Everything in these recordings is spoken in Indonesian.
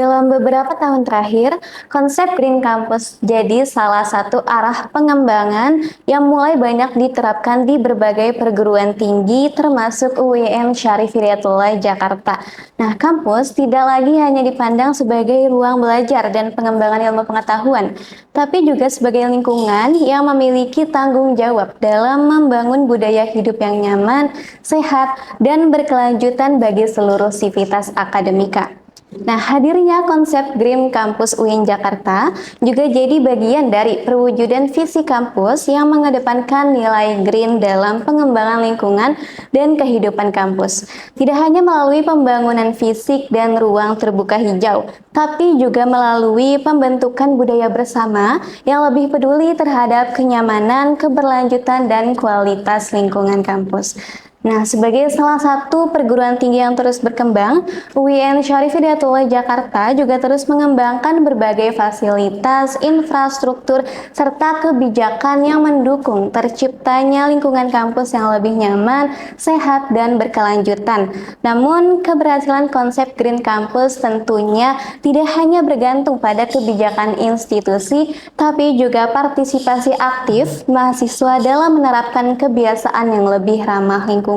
Dalam beberapa tahun terakhir, konsep Green Campus jadi salah satu arah pengembangan yang mulai banyak diterapkan di berbagai perguruan tinggi termasuk UIN Syarif Hidayatullah Jakarta. Nah, kampus tidak lagi hanya dipandang sebagai ruang belajar dan pengembangan ilmu pengetahuan, tapi juga sebagai lingkungan yang memiliki tanggung jawab dalam membangun budaya hidup yang nyaman, sehat, dan berkelanjutan bagi seluruh sivitas akademika. Nah, hadirnya konsep Green Campus UIN Jakarta juga jadi bagian dari perwujudan visi kampus yang mengedepankan nilai green dalam pengembangan lingkungan dan kehidupan kampus. Tidak hanya melalui pembangunan fisik dan ruang terbuka hijau, tapi juga melalui pembentukan budaya bersama yang lebih peduli terhadap kenyamanan, keberlanjutan, dan kualitas lingkungan kampus. Nah, sebagai salah satu perguruan tinggi yang terus berkembang, UIN Syarif Hidayatullah Jakarta juga terus mengembangkan berbagai fasilitas, infrastruktur, serta kebijakan yang mendukung terciptanya lingkungan kampus yang lebih nyaman, sehat, dan berkelanjutan. Namun, keberhasilan konsep Green Campus tentunya tidak hanya bergantung pada kebijakan institusi, tapi juga partisipasi aktif mahasiswa dalam menerapkan kebiasaan yang lebih ramah lingkungan.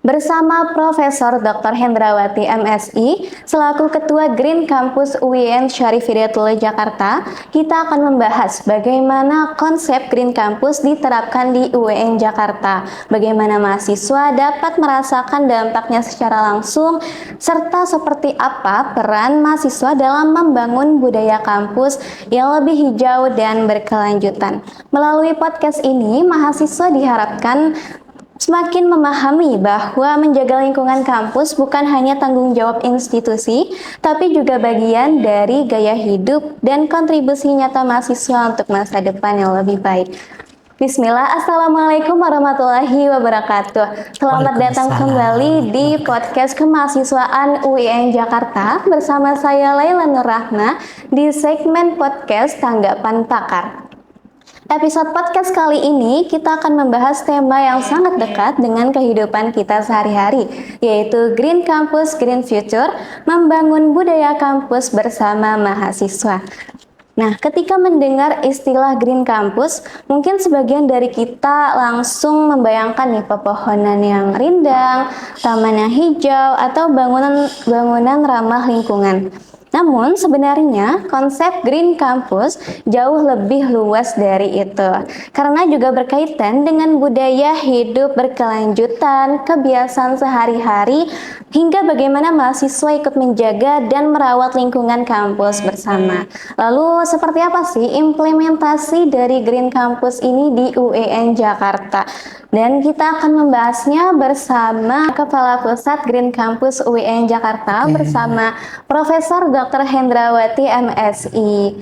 Bersama Profesor Dr. Hendrawati MSI selaku Ketua Green Campus UIN Syarif Hidayatullah Jakarta, kita akan membahas bagaimana konsep Green Campus diterapkan di UIN Jakarta, bagaimana mahasiswa dapat merasakan dampaknya secara langsung, serta seperti apa peran mahasiswa dalam membangun budaya kampus yang lebih hijau dan berkelanjutan. Melalui podcast ini, mahasiswa diharapkan semakin memahami bahwa menjaga lingkungan kampus bukan hanya tanggung jawab institusi, tapi juga bagian dari gaya hidup dan kontribusi nyata mahasiswa untuk masa depan yang lebih baik. Bismillah, Assalamualaikum warahmatullahi wabarakatuh. Selamat datang kembali di podcast kemahasiswaan UIN Jakarta bersama saya Laila Nur Rahma di segmen podcast Tanggapan Pakar. Episode podcast kali ini kita akan membahas tema yang sangat dekat dengan kehidupan kita sehari-hari, yaitu Green Campus, Green Future, membangun budaya kampus bersama mahasiswa. Nah, ketika mendengar istilah Green Campus, mungkin sebagian dari kita langsung membayangkan nih pepohonan yang rindang, taman yang hijau, atau bangunan ramah lingkungan. Namun sebenarnya konsep Green Campus jauh lebih luas dari itu, karena juga berkaitan dengan budaya hidup berkelanjutan, kebiasaan sehari-hari, hingga bagaimana mahasiswa ikut menjaga dan merawat lingkungan kampus bersama. Lalu seperti apa sih implementasi dari Green Campus ini di UIN Jakarta? Dan kita akan membahasnya bersama Kepala Pusat Green Campus UIN Jakarta bersama Profesor Dr. Hendrawati MSI.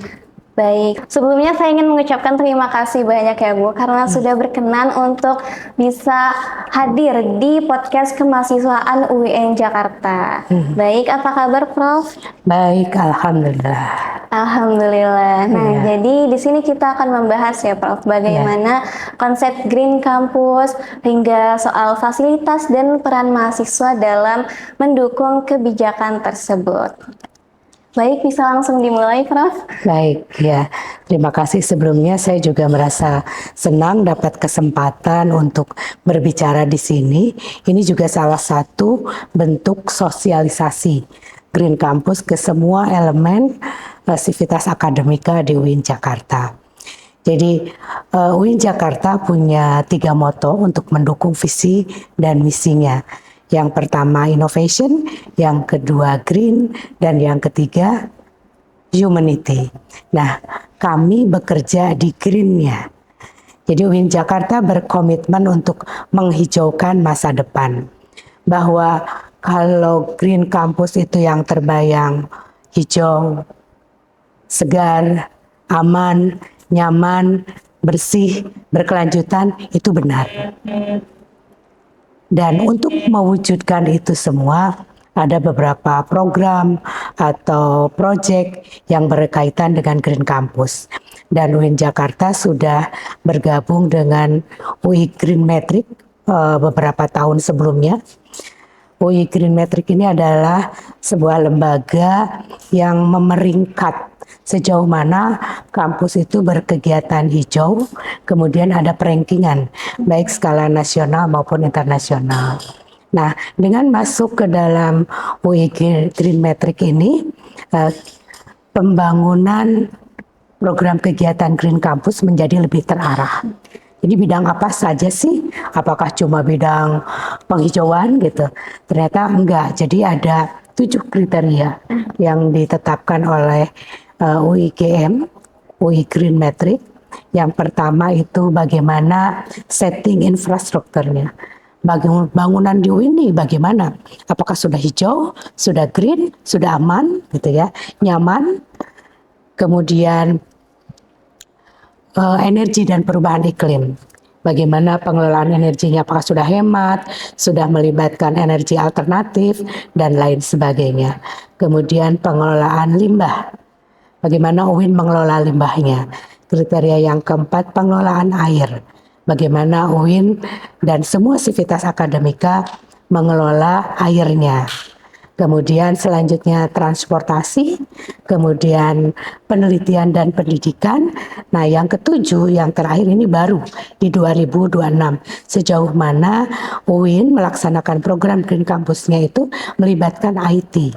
Baik, sebelumnya saya ingin mengucapkan terima kasih banyak ya Bu, karena sudah berkenan untuk bisa hadir di podcast kemahasiswaan UIN Jakarta. Baik, apa kabar Prof? Baik, Alhamdulillah. Alhamdulillah. Nah, jadi di sini kita akan membahas ya Prof, bagaimana konsep Green Campus hingga soal fasilitas dan peran mahasiswa dalam mendukung kebijakan tersebut. Baik, bisa langsung dimulai, Prof. Baik, ya. Terima kasih sebelumnya. Saya juga merasa senang dapat kesempatan untuk berbicara di sini. Ini juga salah satu bentuk sosialisasi Green Campus ke semua elemen sivitas akademika di UIN Jakarta. Jadi UIN Jakarta punya 3 moto untuk mendukung visi dan misinya. Yang pertama innovation, yang kedua green, dan yang ketiga humanity. Nah, kami bekerja di green-nya. Jadi UIN Jakarta berkomitmen untuk menghijaukan masa depan. Bahwa kalau Green Campus itu yang terbayang hijau, segar, aman, nyaman, bersih, berkelanjutan, itu benar. Dan untuk mewujudkan itu semua, ada beberapa program atau proyek yang berkaitan dengan Green Campus. Dan UIN Jakarta sudah bergabung dengan UI Green Metric beberapa tahun sebelumnya. UI Green Metric ini adalah sebuah lembaga yang memeringkat sejauh mana kampus itu berkegiatan hijau, kemudian ada perankingan baik skala nasional maupun internasional. Nah, dengan masuk ke dalam UI Green Metric ini, pembangunan program kegiatan Green Campus menjadi lebih terarah. Jadi bidang apa saja sih? Apakah cuma bidang penghijauan gitu? Ternyata enggak. Jadi ada 7 kriteria yang ditetapkan oleh UIGM, UI Green Metric. Yang pertama itu bagaimana setting infrastrukturnya. Bangunan di UI ini bagaimana? Apakah sudah hijau, sudah green, sudah aman gitu ya, nyaman. Kemudian energi dan perubahan iklim. Bagaimana pengelolaan energinya, apakah sudah hemat, sudah melibatkan energi alternatif, dan lain sebagainya. Kemudian pengelolaan limbah. Bagaimana UIN mengelola limbahnya. Kriteria yang keempat, pengelolaan air. Bagaimana UIN dan semua sivitas akademika mengelola airnya. Kemudian selanjutnya transportasi, kemudian penelitian dan pendidikan. Nah, yang ketujuh, yang terakhir ini baru di 2026. Sejauh mana UIN melaksanakan program Green Campus-nya itu melibatkan IT.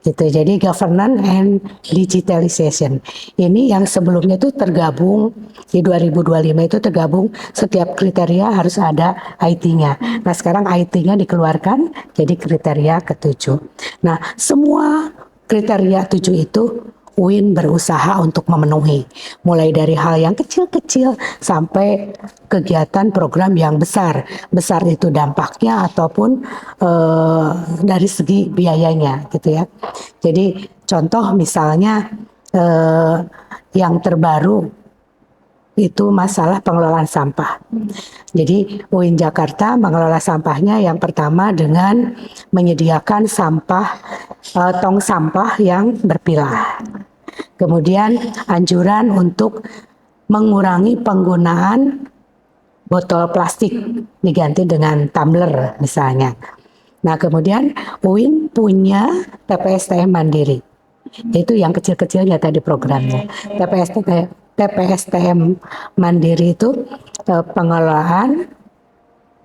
Gitu. Jadi governance and digitalization. Ini yang sebelumnya itu tergabung di 2025 itu tergabung setiap kriteria harus ada IT-nya. Nah, sekarang IT-nya dikeluarkan jadi kriteria ketujuh. Nah, semua kriteria 7 itu UIN berusaha untuk memenuhi, mulai dari hal yang kecil-kecil sampai kegiatan program yang besar. Besar itu dampaknya ataupun dari segi biayanya gitu ya. Jadi contoh misalnya yang terbaru itu masalah pengelolaan sampah. Jadi UIN Jakarta mengelola sampahnya yang pertama dengan menyediakan sampah tong sampah yang berpilah. Kemudian anjuran untuk mengurangi penggunaan botol plastik diganti dengan tumbler misalnya. Nah, kemudian UIN punya TPSTM mandiri. Itu yang kecil-kecilnya tadi programnya. TPSTM mandiri itu pengelolaan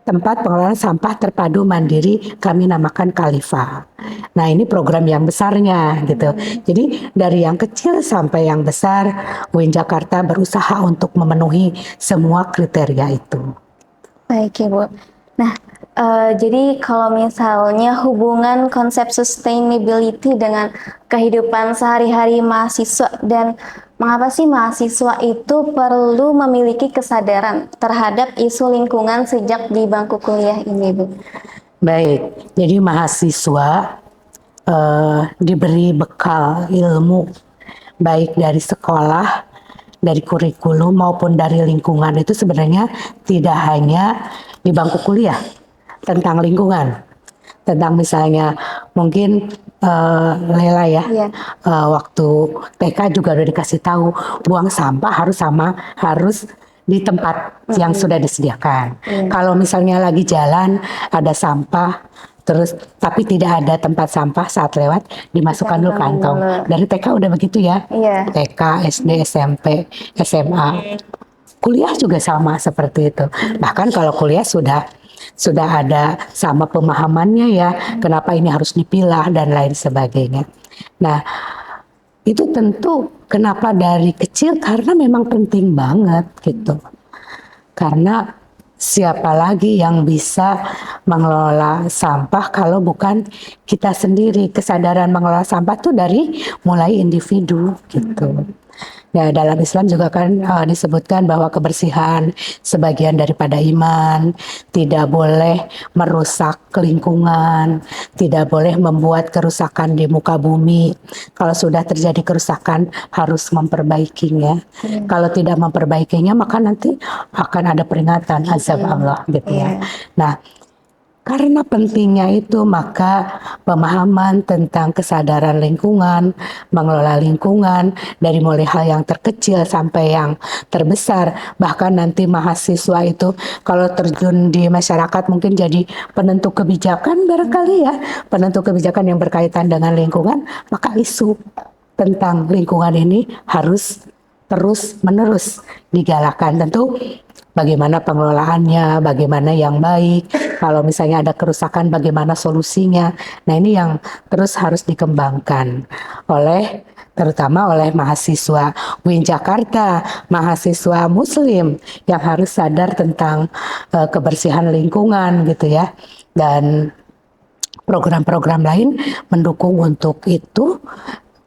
tempat pengelolaan sampah terpadu mandiri, kami namakan Kalifa. Nah, ini program yang besarnya gitu. Jadi dari yang kecil sampai yang besar, UIN Jakarta berusaha untuk memenuhi semua kriteria itu. Baik, Ibu. Nah, jadi kalau misalnya hubungan konsep sustainability dengan kehidupan sehari-hari mahasiswa, dan mengapa sih mahasiswa itu perlu memiliki kesadaran terhadap isu lingkungan sejak di bangku kuliah ini, Bu? Baik, jadi mahasiswa diberi bekal ilmu baik dari sekolah, dari kurikulum maupun dari lingkungan itu sebenarnya tidak hanya di bangku kuliah tentang lingkungan, tentang misalnya mungkin Lela ya, waktu TK juga udah dikasih tahu buang sampah harus di tempat yang sudah disediakan. Kalau misalnya lagi jalan ada sampah, terus tapi tidak ada tempat sampah saat lewat, dimasukkan dulu kantong. Dari TK udah begitu ya, TK, SD, SMP, SMA. Kuliah juga sama seperti itu. Bahkan kalau kuliah sudah ada sama pemahamannya ya, kenapa ini harus dipilah dan lain sebagainya. Nah, itu tentu kenapa dari kecil, karena memang penting banget gitu. Karena siapa lagi yang bisa mengelola sampah kalau bukan kita sendiri. Kesadaran mengelola sampah itu dari mulai individu gitu. Ya, dalam Islam juga kan disebutkan bahwa kebersihan sebagian daripada iman, tidak boleh merusak lingkungan, tidak boleh membuat kerusakan di muka bumi. Kalau sudah terjadi kerusakan harus memperbaikinya. Kalau tidak memperbaikinya maka nanti akan ada peringatan azab Allah gitu ya. Nah, Karena pentingnya itu, maka pemahaman tentang kesadaran lingkungan, mengelola lingkungan, dari mulai hal yang terkecil sampai yang terbesar, bahkan nanti mahasiswa itu kalau terjun di masyarakat mungkin jadi penentu kebijakan barangkali ya, penentu kebijakan yang berkaitan dengan lingkungan, maka isu tentang lingkungan ini harus terus-menerus digalakan. Tentu bagaimana pengelolaannya, bagaimana yang baik, kalau misalnya ada kerusakan bagaimana solusinya. Nah, ini yang terus harus dikembangkan terutama oleh mahasiswa UIN Jakarta, mahasiswa muslim yang harus sadar tentang kebersihan lingkungan gitu ya. Dan program-program lain mendukung untuk itu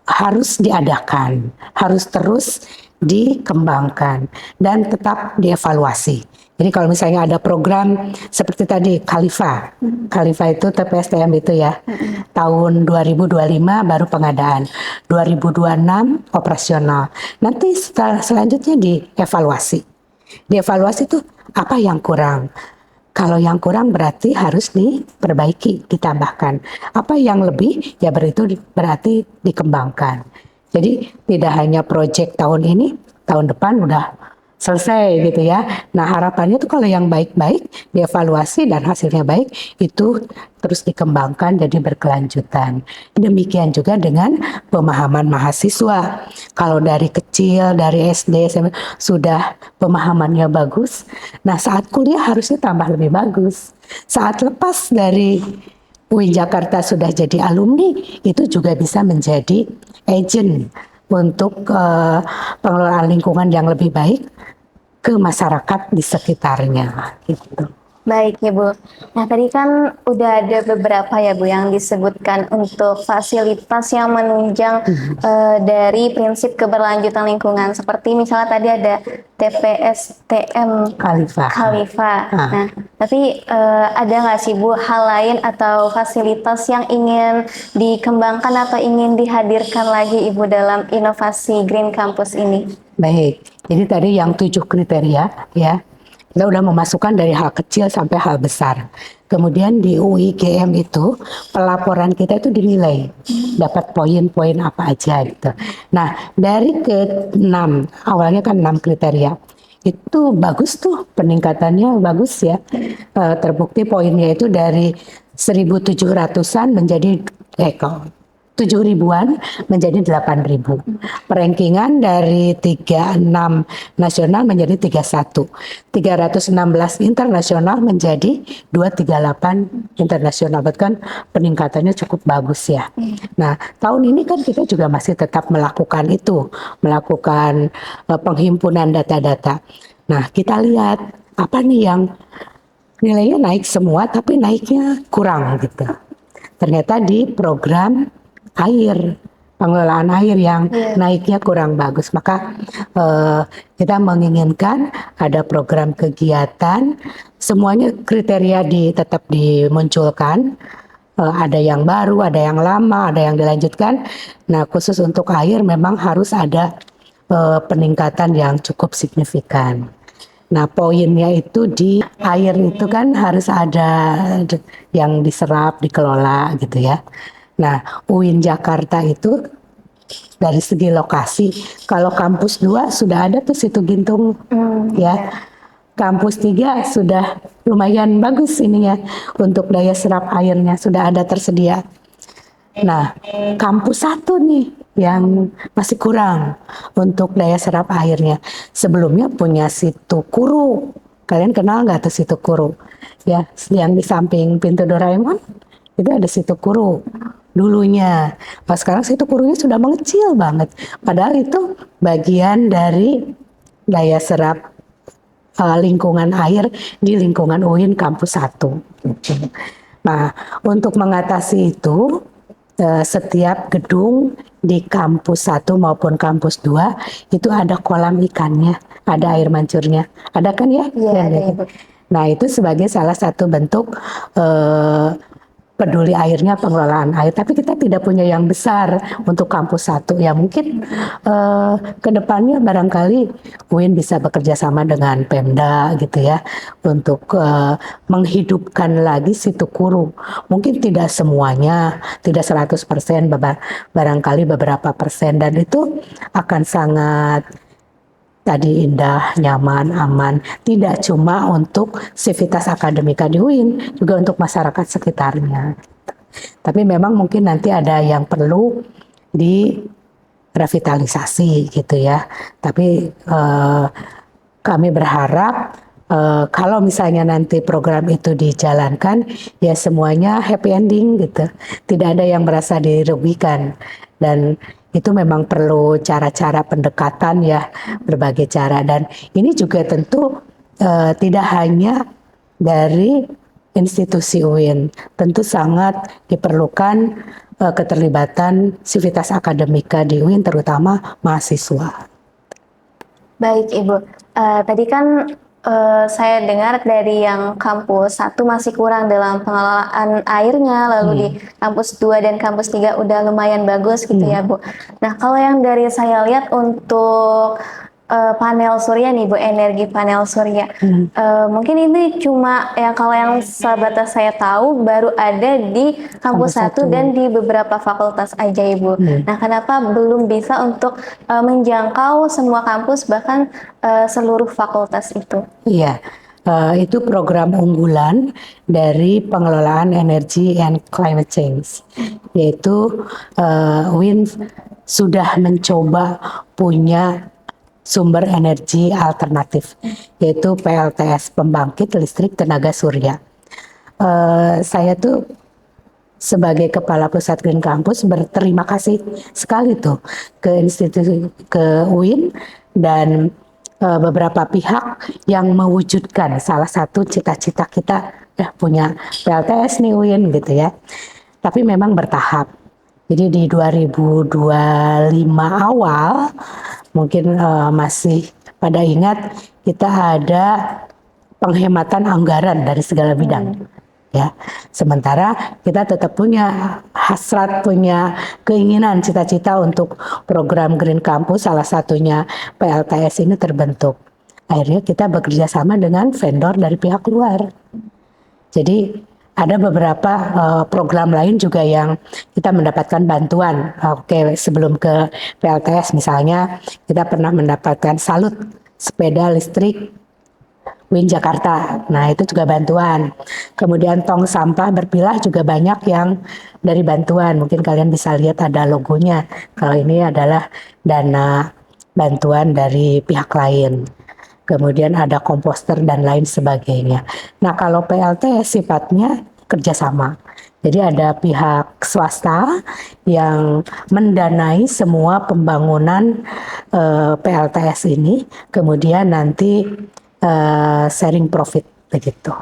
harus diadakan, harus terus dikembangkan dan tetap dievaluasi. Jadi kalau misalnya ada program seperti tadi Khalifa itu TPSTM itu ya, tahun 2025 baru pengadaan, 2026 operasional. Nanti selanjutnya dievaluasi. Dievaluasi itu apa yang kurang. Kalau yang kurang berarti harus diperbaiki, ditambahkan. Apa yang lebih, ya berarti dikembangkan. Jadi tidak hanya proyek tahun ini, tahun depan udah selesai gitu ya. Nah harapannya tuh kalau yang baik-baik dievaluasi dan hasilnya baik itu terus dikembangkan jadi berkelanjutan. Demikian juga dengan pemahaman mahasiswa. Kalau dari kecil, dari SD, SMP, sudah pemahamannya bagus. Nah saat kuliah harusnya tambah lebih bagus. Saat lepas dari UIN Jakarta sudah jadi alumni, itu juga bisa menjadi agent untuk pengelolaan lingkungan yang lebih baik ke masyarakat di sekitarnya gitu. Baik ya Bu. Nah tadi kan udah ada beberapa ya Bu yang disebutkan untuk fasilitas yang menunjang dari prinsip keberlanjutan lingkungan. Seperti misalnya tadi ada TPSTM Khalifa. Nah tapi ada nggak sih Bu hal lain atau fasilitas yang ingin dikembangkan atau ingin dihadirkan lagi Ibu dalam inovasi Green Campus ini? Baik, jadi tadi yang 7 kriteria ya. Kita udah memasukkan dari hal kecil sampai hal besar. Kemudian di UIGM itu pelaporan kita itu dinilai dapat poin-poin apa aja gitu. Nah dari ke-6 awalnya kan 6 kriteria itu bagus tuh peningkatannya bagus ya. Terbukti poinnya itu dari 1.700-an menjadi 7.000-an menjadi 8.000. Perankingan dari 36 nasional menjadi 31. 316 internasional menjadi 238 internasional. Bahkan peningkatannya cukup bagus ya. Nah, tahun ini kan kita juga masih tetap melakukan itu, melakukan penghimpunan data-data. Nah, kita lihat apa nih yang nilainya naik semua tapi naiknya kurang gitu. Ternyata di program air, pengelolaan air yang naiknya kurang bagus. Maka kita menginginkan ada program kegiatan, semuanya kriteria tetap dimunculkan. Ada yang baru, ada yang lama, ada yang dilanjutkan. Nah khusus untuk air memang harus ada peningkatan yang cukup signifikan. Nah poinnya itu di air itu kan harus ada yang diserap, dikelola gitu ya. Nah, UIN Jakarta itu dari segi lokasi, kalau kampus 2 sudah ada tuh Situ Gintung ya. Kampus 3 sudah lumayan bagus ininya untuk daya serap airnya sudah ada tersedia. Nah, kampus 1 nih yang masih kurang untuk daya serap airnya. Sebelumnya punya Situ Kuru. Kalian kenal nggak tuh Situ Kuru? Ya, yang di samping pintu Doraemon itu ada Situ Kuru. Dulunya, pas sekarang Situ Kurunya sudah mengecil banget. Padahal itu bagian dari daya serap lingkungan air di lingkungan UIN Kampus 1. Nah, untuk mengatasi itu, setiap gedung di Kampus 1 maupun Kampus 2 itu ada kolam ikannya, ada air mancurnya. Ada kan ya? Iya, ada ya, Bu. Nah, itu sebagai salah satu bentuk peduli airnya, pengelolaan air, tapi kita tidak punya yang besar untuk kampus 1. Ya mungkin ke depannya barangkali UIN bisa bekerja sama dengan Pemda gitu ya untuk menghidupkan lagi situ Kuru. Mungkin tidak semuanya, tidak 100%, barangkali beberapa persen, dan itu akan sangat tadi indah, nyaman, aman, tidak cuma untuk sivitas akademika di UIN, juga untuk masyarakat sekitarnya. Tapi memang mungkin nanti ada yang perlu direvitalisasi gitu ya. Tapi kami berharap kalau misalnya nanti program itu dijalankan, ya semuanya happy ending gitu. Tidak ada yang merasa dirugikan, dan itu memang perlu cara-cara pendekatan ya, berbagai cara, dan ini juga tentu tidak hanya dari institusi UIN, tentu sangat diperlukan keterlibatan sivitas akademika di UIN, terutama mahasiswa. Baik Ibu, tadi kan saya dengar dari yang kampus 1 masih kurang dalam pengelolaan airnya, lalu di kampus 2 dan kampus 3 udah lumayan bagus gitu ya Bu. Nah kalau yang dari saya lihat untuk panel surya nih Bu, energi panel surya, mungkin ini cuma yang kalau yang sebatas saya tahu baru ada di kampus 1 dan di beberapa fakultas aja Ibu. Nah kenapa belum bisa untuk menjangkau semua kampus, bahkan seluruh fakultas itu? Iya, itu program unggulan dari pengelolaan energi and climate change, yaitu UIN sudah mencoba punya sumber energi alternatif, yaitu PLTS, pembangkit listrik tenaga surya. Saya tuh sebagai Kepala Pusat Green Campus berterima kasih sekali tuh ke institusi, ke UIN dan beberapa pihak yang mewujudkan salah satu cita-cita kita, ya punya PLTS nih UIN gitu ya. Tapi memang bertahap. Jadi di 2025 awal mungkin masih pada ingat kita ada penghematan anggaran dari segala bidang. Ya, sementara kita tetap punya hasrat, punya keinginan, cita-cita untuk program Green Campus, salah satunya PLTS ini terbentuk. Akhirnya kita bekerja sama dengan vendor dari pihak luar. Jadi ada beberapa program lain juga yang kita mendapatkan bantuan. Oke, sebelum ke PLTS misalnya kita pernah mendapatkan salut sepeda listrik UIN Jakarta. Nah itu juga bantuan. Kemudian tong sampah berpilah juga banyak yang dari bantuan. Mungkin kalian bisa lihat ada logonya. Kalau ini adalah dana bantuan dari pihak lain. Kemudian ada komposter dan lain sebagainya. Nah kalau PLT sifatnya kerjasama. Jadi ada pihak swasta yang mendanai semua pembangunan PLTS ini. Kemudian nanti sharing profit begitu.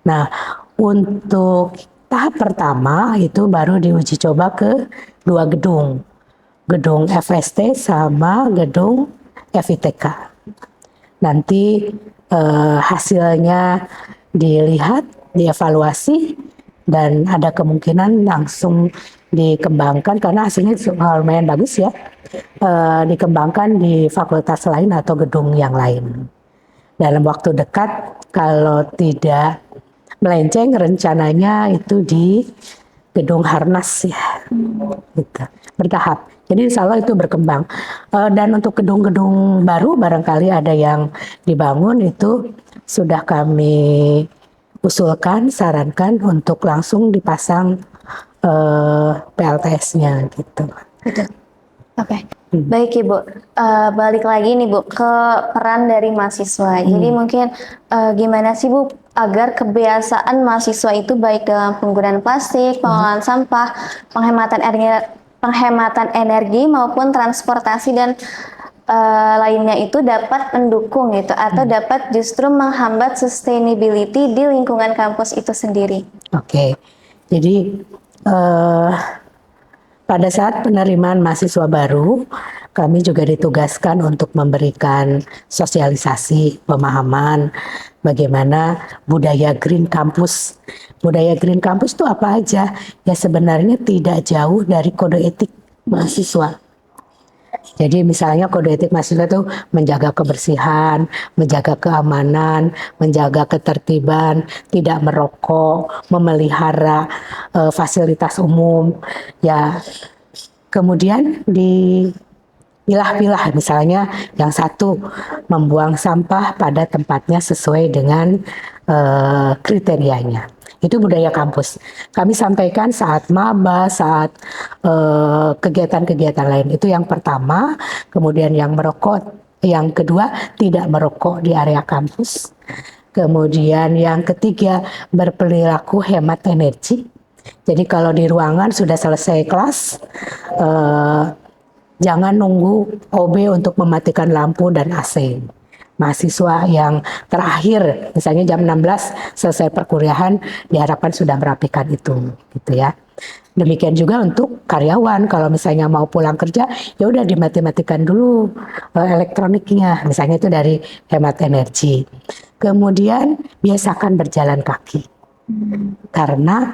Nah untuk tahap pertama itu baru diuji coba ke 2 gedung. Gedung FST sama gedung FITK. Nanti hasilnya dilihat, dievaluasi, dan ada kemungkinan langsung dikembangkan karena hasilnya lumayan bagus ya, dikembangkan di fakultas lain atau gedung yang lain. Dalam waktu dekat, kalau tidak melenceng, rencananya itu di gedung Harnas ya, gitu. Bertahap. Jadi insya Allah itu berkembang. Dan untuk gedung-gedung baru barangkali ada yang dibangun, itu sudah kami usulkan, sarankan untuk langsung dipasang PLTS-nya gitu. Betul. Oke. Baik Ibu, balik lagi nih Bu ke peran dari mahasiswa. Jadi mungkin gimana sih Bu agar kebiasaan mahasiswa itu baik dalam penggunaan plastik, pengelolaan sampah, penghematan energi maupun transportasi dan lainnya itu dapat mendukung gitu atau dapat justru menghambat sustainability di lingkungan kampus itu sendiri. Oke. Jadi pada saat penerimaan mahasiswa baru, kami juga ditugaskan untuk memberikan sosialisasi, pemahaman bagaimana budaya Green Campus. Budaya Green Campus itu apa aja? Ya sebenarnya tidak jauh dari kode etik mahasiswa. Jadi misalnya kode etik mahasiswa itu menjaga kebersihan, menjaga keamanan, menjaga ketertiban, tidak merokok, memelihara fasilitas umum. Ya, kemudian dipilah-pilah, misalnya yang satu membuang sampah pada tempatnya sesuai dengan kriterianya. Itu budaya kampus. Kami sampaikan saat maba, saat kegiatan-kegiatan lain. Itu yang pertama. Kemudian yang merokok, yang kedua tidak merokok di area kampus. Kemudian yang ketiga berperilaku hemat energi. Jadi kalau di ruangan sudah selesai kelas, jangan nunggu OB untuk mematikan lampu dan AC. Mahasiswa yang terakhir, misalnya jam 16 selesai perkuliahan, diharapkan sudah merapikan itu, gitu ya. Demikian juga untuk karyawan, kalau misalnya mau pulang kerja, ya udah dimati-matikan dulu elektroniknya, misalnya itu dari hemat energi. Kemudian biasakan berjalan kaki, karena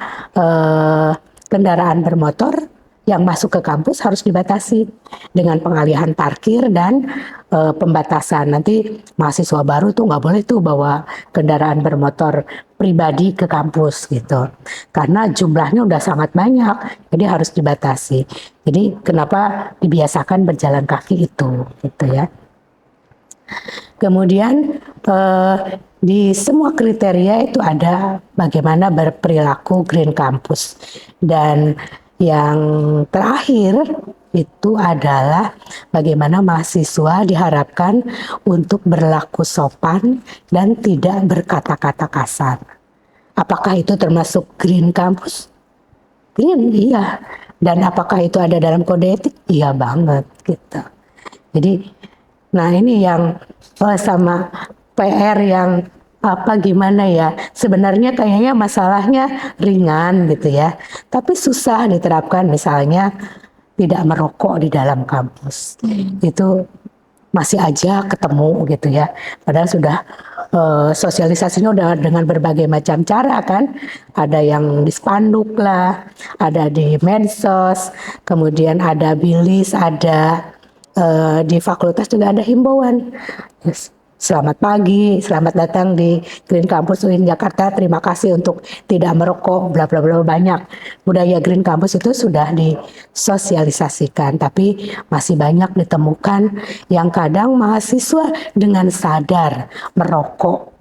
kendaraan bermotor yang masuk ke kampus harus dibatasi dengan pengalihan parkir dan pembatasan. Nanti mahasiswa baru tuh nggak boleh tuh bawa kendaraan bermotor pribadi ke kampus gitu, karena jumlahnya udah sangat banyak, jadi harus dibatasi. Jadi kenapa dibiasakan berjalan kaki itu, gitu ya. Kemudian di semua kriteria itu ada bagaimana berperilaku Green Campus. Dan yang terakhir itu adalah bagaimana mahasiswa diharapkan untuk berlaku sopan dan tidak berkata-kata kasar. Apakah itu termasuk Green Campus? Green, iya. Dan apakah itu ada dalam kode etik? Iya banget gitu. Jadi, nah ini yang sama PR yang gimana ya, sebenarnya kayaknya masalahnya ringan gitu ya, tapi susah diterapkan, misalnya tidak merokok di dalam kampus. Itu masih aja ketemu gitu ya, padahal sudah sosialisasinya udah dengan berbagai macam cara kan, ada yang di spanduk lah, ada di medsos, kemudian ada bilis, ada di fakultas juga ada himbauan. Selamat pagi, selamat datang di Green Campus UIN Jakarta. Terima kasih untuk tidak merokok, bla bla bla, banyak. Budaya Green Campus itu sudah disosialisasikan, tapi masih banyak ditemukan yang kadang mahasiswa dengan sadar merokok.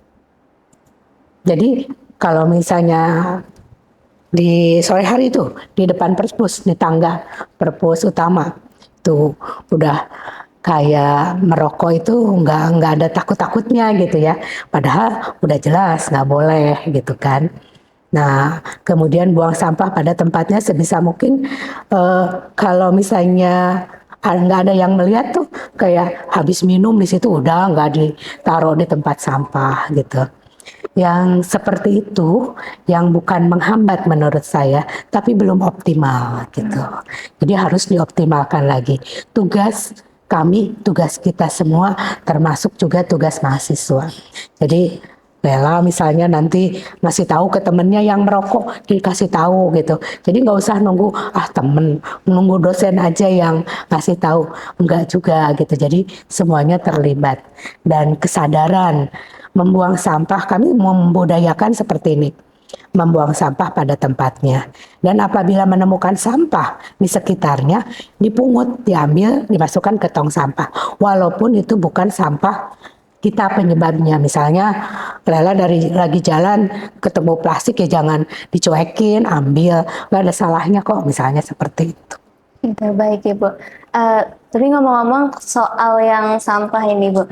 Jadi kalau misalnya di sore hari itu di depan perpus, di tangga perpus utama itu udah kayak merokok itu nggak ada takut-takutnya gitu ya, padahal udah jelas nggak boleh gitu kan. Nah kemudian buang sampah pada tempatnya sebisa mungkin. Kalau misalnya nggak ada yang melihat tuh, kayak habis minum di situ udah nggak ditaruh di tempat sampah gitu. Yang seperti itu yang bukan menghambat menurut saya, tapi belum optimal gitu. Jadi harus dioptimalkan lagi. Tugas kami, tugas kita semua, termasuk juga tugas mahasiswa. Jadi Lela misalnya nanti ngasih tahu ke temennya yang merokok, dikasih tahu gitu. Jadi nggak usah nunggu temen, nunggu dosen aja yang ngasih tahu, enggak juga gitu. Jadi semuanya terlibat, dan kesadaran membuang sampah, kami membudayakan seperti ini. Membuang sampah pada tempatnya, dan apabila menemukan sampah di sekitarnya, dipungut, diambil, dimasukkan ke tong sampah, walaupun itu bukan sampah kita penyebabnya. Misalnya Lela lagi jalan ketemu plastik, ya jangan dicuekin, ambil, nggak ada salahnya kok, misalnya seperti itu. Gitu, baik Ibu. Tapi ngomong-ngomong soal yang sampah ini Bu,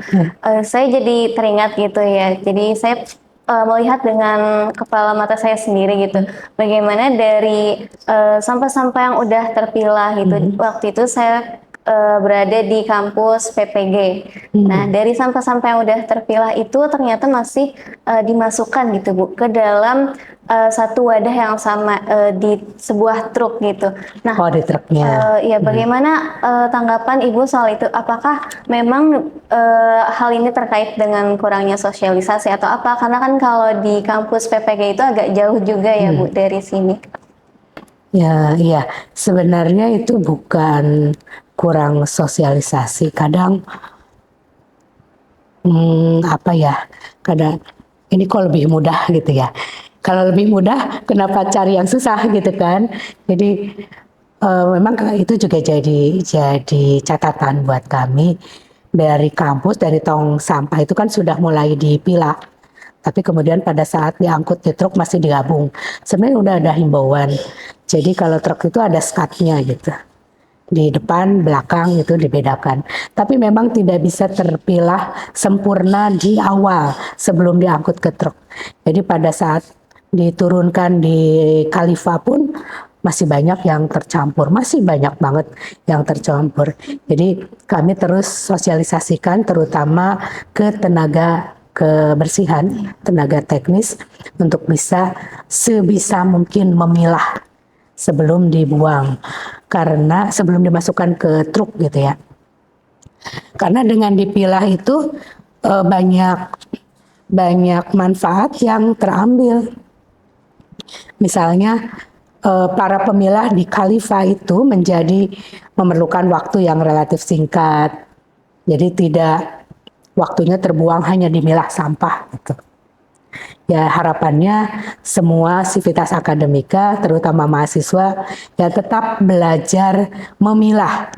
saya jadi teringat gitu ya. Jadi saya melihat dengan kepala mata saya sendiri gitu, bagaimana dari sampah-sampah yang udah terpilah gitu. Waktu itu saya berada di kampus PPG. Nah, dari sampah-sampah yang udah terpilah itu ternyata masih dimasukkan gitu Bu ke dalam satu wadah yang sama di sebuah truk gitu. Nah, Oh, di truknya. ya bagaimana tanggapan Ibu soal itu? Apakah memang hal ini terkait dengan kurangnya sosialisasi atau apa? Karena kan kalau di kampus PPG itu agak jauh juga ya Bu dari sini. Ya, iya. Sebenarnya itu bukan kurang sosialisasi. Kadang apa ya? Kadang ini kok lebih mudah gitu ya. Kalau lebih mudah, kenapa cari yang susah gitu kan? Jadi memang itu juga jadi catatan buat kami dari kampus, dari tong sampah itu kan sudah mulai dipilah. Tapi kemudian pada saat diangkut di truk masih digabung. Sebenarnya udah ada himbauan. Jadi kalau truk itu ada skatnya gitu. Di depan, belakang itu dibedakan. Tapi memang tidak bisa terpilah sempurna di awal sebelum diangkut ke truk. Jadi pada saat diturunkan di Khalifa pun masih banyak yang tercampur, masih banyak banget yang tercampur. Jadi kami terus sosialisasikan terutama ke tenaga kebersihan, tenaga teknis untuk bisa sebisa mungkin memilah sebelum dibuang, karena sebelum dimasukkan ke truk gitu ya. Karena dengan dipilah itu banyak manfaat yang terambil. Misalnya para pemilah di Khalifa itu memerlukan waktu yang relatif singkat. Jadi tidak waktunya terbuang hanya dimilah sampah gitu. Ya harapannya semua sivitas akademika terutama mahasiswa ya tetap belajar memilah.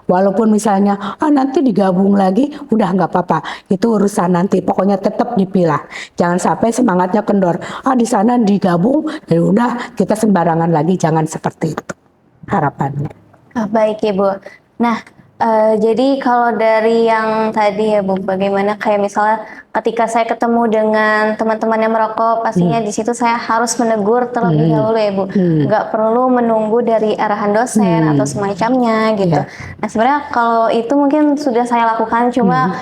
Walaupun misalnya nanti digabung lagi udah nggak apa-apa, itu urusan nanti, pokoknya tetap dipilah. Jangan sampai semangatnya kendor, di sana digabung ya udah kita sembarangan lagi, jangan seperti itu harapannya. Baik Ibu. Nah, jadi kalau dari yang tadi ya Bu, bagaimana kayak misalnya ketika saya ketemu dengan teman-teman yang merokok, pastinya di situ saya harus menegur terlebih dahulu ya Bu. Nggak perlu menunggu dari arahan dosen atau semacamnya gitu. Nah sebenarnya kalau itu mungkin sudah saya lakukan, cuma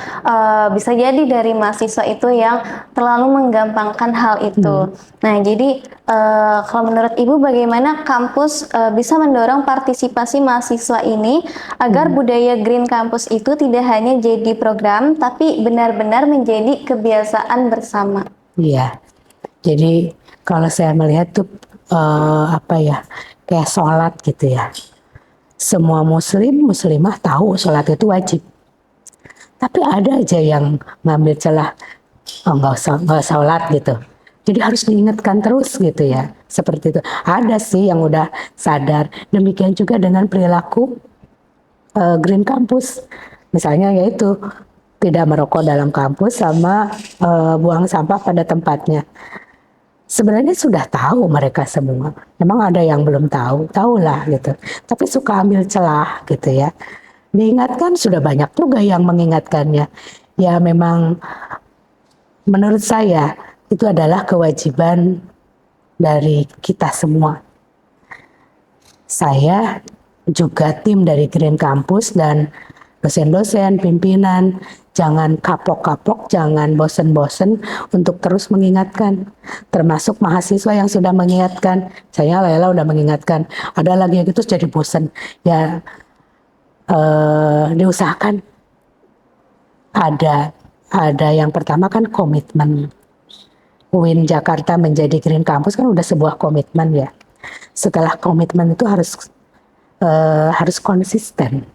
bisa jadi dari mahasiswa itu yang terlalu menggampangkan hal itu. Nah jadi kalau menurut Ibu bagaimana kampus bisa mendorong partisipasi mahasiswa ini agar budaya Green Campus itu tidak hanya jadi program tapi benar-benar menjadi kebiasaan bersama. Iya, jadi kalau saya melihat tuh kayak sholat gitu ya. Semua muslimah tahu sholat itu wajib. Tapi ada aja yang ngambil celah, nggak sholat gitu. Jadi harus diingatkan terus gitu ya, seperti itu. Ada sih yang udah sadar. Demikian juga dengan perilaku Green Campus. Misalnya yaitu tidak merokok dalam kampus sama buang sampah pada tempatnya. Sebenarnya sudah tahu mereka semua. Memang ada yang belum tahu, tahulah gitu. Tapi suka ambil celah gitu ya. Diingatkan sudah banyak juga yang mengingatkannya. Ya memang menurut saya itu adalah kewajiban dari kita semua. Saya juga tim dari Green Campus dan dosen-dosen, pimpinan, jangan kapok-kapok, jangan bosen-bosen untuk terus mengingatkan. Termasuk mahasiswa yang sudah mengingatkan, saya Lela udah mengingatkan, ada lagi yang gitu jadi bosen. Ya diusahakan ada yang pertama kan komitmen. UIN Jakarta menjadi Green Campus kan udah sebuah komitmen ya. Setelah komitmen itu harus konsisten.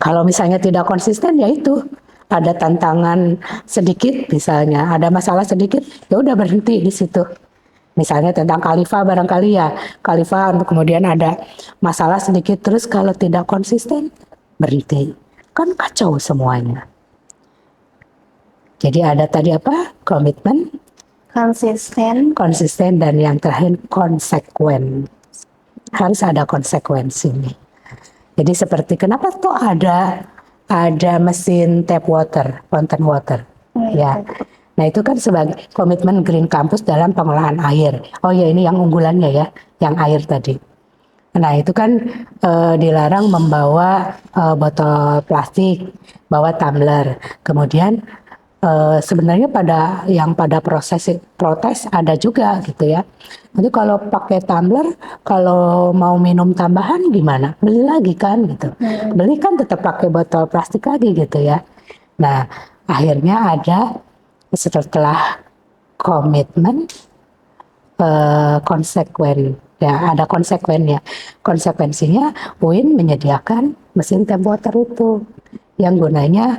Kalau misalnya tidak konsisten ya itu ada tantangan sedikit misalnya, ada masalah sedikit ya udah berhenti di situ. Misalnya tentang Khalifa barangkali ya, Khalifa kemudian ada masalah sedikit terus kalau tidak konsisten berhenti. Kan kacau semuanya. Jadi ada tadi apa? Komitmen, konsisten dan yang terakhir konsekuen. Harus ada konsekuensinya. Jadi seperti kenapa tuh ada mesin tap water, fountain water, ya. Nah itu kan sebagai komitmen Green Campus dalam pengolahan air. Oh ya ini yang unggulannya ya, yang air tadi. Nah, itu kan dilarang membawa botol plastik, bawa tumbler. Kemudian sebenarnya pada proses protes ada juga gitu ya. Nanti kalau pakai tumbler, kalau mau minum tambahan gimana? Beli lagi kan gitu. Beli kan tetap pakai botol plastik lagi gitu ya. Nah, akhirnya ada setelah komitmen konsekuen, ya ada konsekuensinya UIN menyediakan mesin tap water itu yang gunanya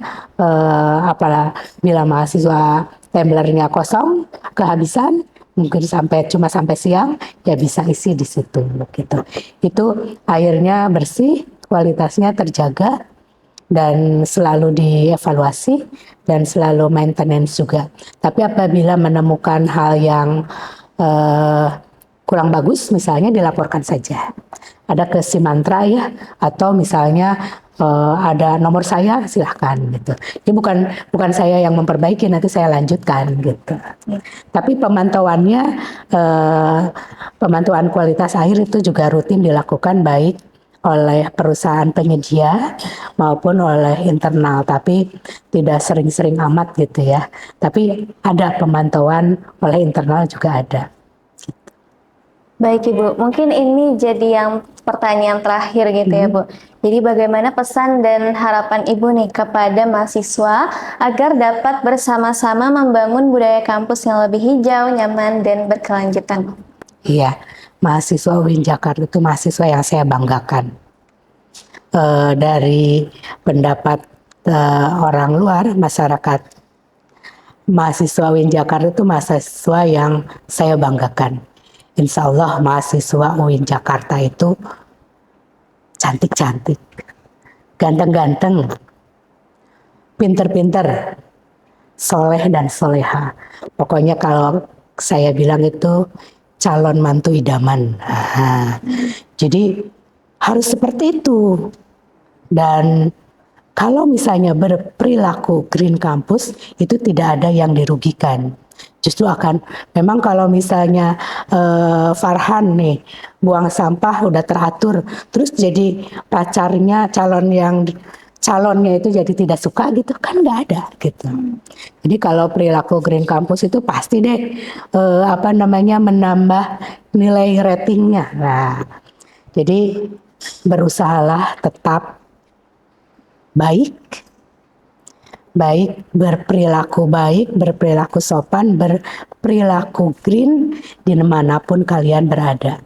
bila mahasiswa tumblernya kosong kehabisan mungkin cuma sampai siang ya bisa isi di situ gitu. Itu airnya bersih, kualitasnya terjaga dan selalu dievaluasi dan selalu maintenance juga. Tapi apabila menemukan hal yang kurang bagus, misalnya dilaporkan saja. Ada ke Simantra ya, atau misalnya ada nomor saya, silahkan gitu. Ini bukan saya yang memperbaiki, nanti saya lanjutkan gitu. Tapi pemantauan kualitas air itu juga rutin dilakukan baik oleh perusahaan penyedia maupun oleh internal, tapi tidak sering-sering amat gitu ya. Tapi ada pemantauan oleh internal juga ada. Baik Ibu, mungkin ini jadi yang pertanyaan terakhir gitu ya Bu. Jadi bagaimana pesan dan harapan Ibu nih kepada mahasiswa agar dapat bersama-sama membangun budaya kampus yang lebih hijau, nyaman, dan berkelanjutan? Iya, mahasiswa UIN Jakarta itu mahasiswa yang saya banggakan. Dari pendapat orang luar, masyarakat, mahasiswa UIN Jakarta itu mahasiswa yang saya banggakan. Insya Allah mahasiswa UIN Jakarta itu cantik-cantik, ganteng-ganteng, pinter-pinter, soleh dan soleha. Pokoknya kalau saya bilang itu calon mantu idaman. Jadi harus seperti itu. Dan kalau misalnya berperilaku green campus itu tidak ada yang dirugikan. Justru memang kalau misalnya Farhan nih buang sampah udah teratur, terus jadi pacarnya calonnya itu jadi tidak suka gitu kan nggak ada gitu. Jadi kalau perilaku green campus itu pasti deh menambah nilai ratingnya. Nah, jadi berusahalah tetap baik, berperilaku sopan, berperilaku green dimanapun kalian berada.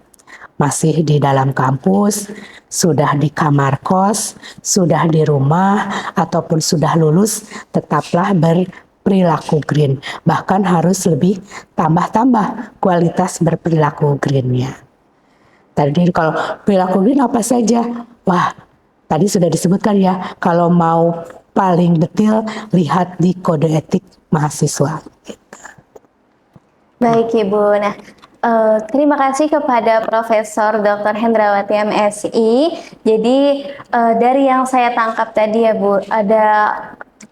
Masih di dalam kampus, sudah di kamar kos, sudah di rumah, ataupun sudah lulus, tetaplah berperilaku green. Bahkan harus lebih tambah kualitas berperilaku greennya. Tadi kalau perilaku green apa saja? Wah, tadi sudah disebutkan ya, kalau mau paling detail lihat di kode etik mahasiswa. Baik Ibu, nah terima kasih kepada Profesor Dr. Hendrawati MSI. Jadi dari yang saya tangkap tadi ya Bu, ada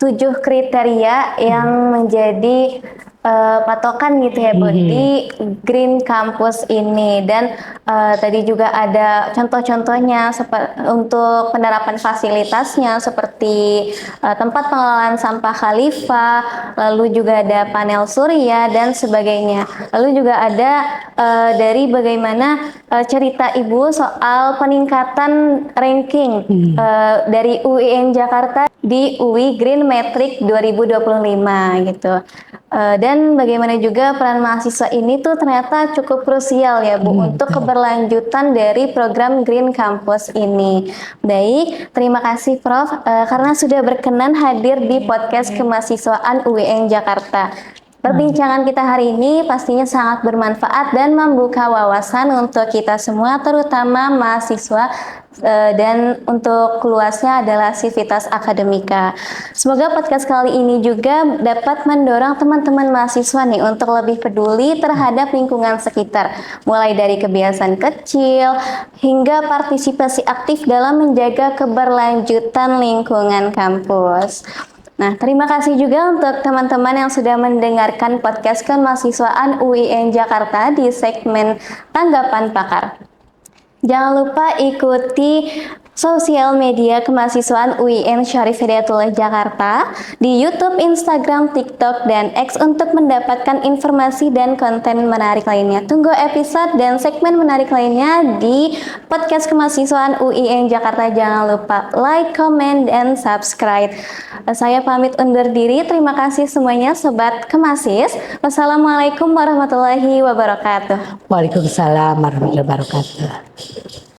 7 kriteria yang menjadi patokan gitu ya Bu di Green Campus ini, dan tadi juga ada contoh-contohnya untuk penerapan fasilitasnya seperti tempat pengelolaan sampah Khalifah, lalu juga ada panel surya dan sebagainya. Lalu juga ada dari bagaimana cerita Ibu soal peningkatan ranking dari UIN Jakarta di UI Green Metric 2025 gitu. Dan bagaimana juga peran mahasiswa ini tuh ternyata cukup krusial ya Bu untuk keberlanjutan dari program Green Campus ini. Baik, terima kasih Prof karena sudah berkenan hadir di podcast kemahasiswaan UIN Jakarta. Perbincangan kita hari ini pastinya sangat bermanfaat dan membuka wawasan untuk kita semua, terutama mahasiswa, dan untuk luasnya adalah Civitas Akademika. Semoga podcast kali ini juga dapat mendorong teman-teman mahasiswa nih untuk lebih peduli terhadap lingkungan sekitar, mulai dari kebiasaan kecil hingga partisipasi aktif dalam menjaga keberlanjutan lingkungan kampus. Nah, terima kasih juga untuk teman-teman yang sudah mendengarkan podcast kemahasiswaan UIN Jakarta di segmen Tanggapan Pakar. Jangan lupa ikuti sosial media kemahasiswaan UIN Syarif Hidayatullah Jakarta di YouTube, Instagram, TikTok, dan X untuk mendapatkan informasi dan konten menarik lainnya. Tunggu episode dan segmen menarik lainnya di podcast kemahasiswaan UIN Jakarta. Jangan lupa like, comment, dan subscribe. Saya pamit undur diri. Terima kasih semuanya Sobat Kemasis. Wassalamualaikum warahmatullahi wabarakatuh. Waalaikumsalam warahmatullahi wabarakatuh.